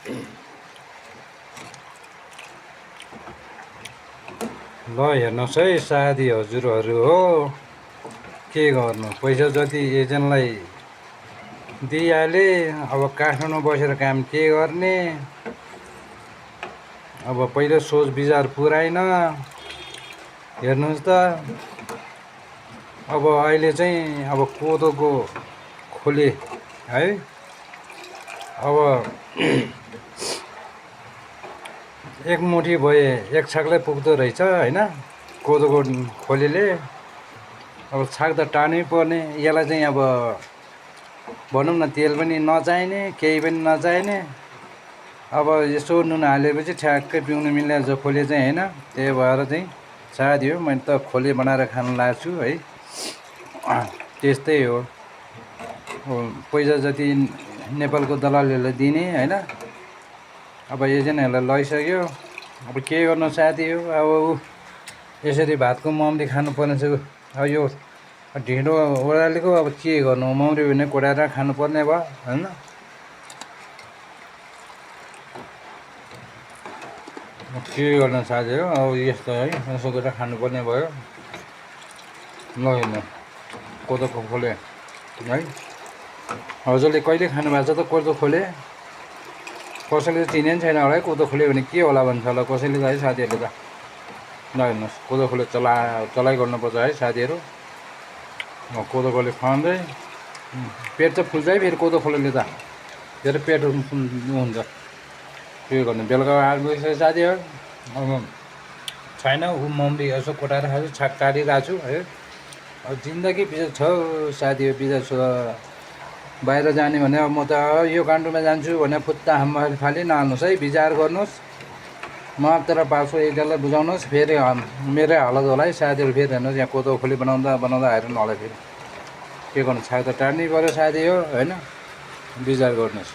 ल हेर्नुहोस् है साथी हजुरहरू हो, के गर्नु, पैसा जति एजेन्टलाई दिइहाले। अब काठमाडौँ बसेर काम के गर्ने। अब पहिलो सोच विचार पुऱ्याइन। हेर्नुहोस् त अब अहिले चाहिँ अब कोदोको खोले है, अब एक मुठी भए एक छाकलाई पुग्दो रहेछ होइन। कोदोको खोलेले अब छाक त टार्नै पर्ने। यसलाई चाहिँ अब भनौँ न, तेल पनि नचाहिने, केही पनि नचाहिने। अब यसो नुन हालेपछि ठ्याक्कै पिउनु मिल्ने जो खोले चाहिँ होइन। त्यही भएर चाहिँ साथी हो, मैले त खोले बनाएर खानु लाग्छु है। त्यस्तै हो, पैसा जति नेपालको दलालहरूले दिने होइन। अब एजेन्टहरूलाई लैसक्यो। अब के गर्नु साथी हो, अब यसरी भातको मम्री खानुपर्ने छ। अब यो ढिँडो ओह्रालेको अब के गर्नु, मम्री भने कोडाएर खानुपर्ने भयो होइन। के गर्नु साथी हो, अब यस्तो है, यसो गरेर खानुपर्ने भयो। ल हेर्नु कोदोको खोले है। हजुरले कहिले खानुभएको छ त कोदो खोले? कसैले चिने पनि छैन होला है कोदो खोले भने के होला भन्छ होला कसैले त है साथीहरूले त। ल हेर्नुहोस् कोदो खोले चलाइ गर्नुपर्छ है साथीहरू। कोदो खोले खुवाउँदै पेट चाहिँ फुल्छ है फेरि कोदो खोलेले त, फेरि पेट हुन्छ। के गर्नु, बेलुका आठ बजिसक्यो साथी हो। अब छैन ऊ मम्री यसो कोटाएर खाएको छाक काटिरहेको छु है। अब जिन्दगी बिजोग छ साथी हो, बिजोग छ। बाहिर जाने भने अब म त यो काण्डोमा जान्छु भने फुत्ता हाम्मा खालि नहाल्नुहोस् है, विचार गर्नुहोस्। म तर पाल्छु एकजनालाई बुझाउनुहोस्। फेरि मेरै हालत होला है साथीहरू। फेरि हेर्नुहोस् यहाँ कोदो खोले बनाउँदा आइरहनु होला फेरि। के गर्नु, छाक त टार्नै पऱ्यो साथी हो होइन। विचार गर्नुहोस्।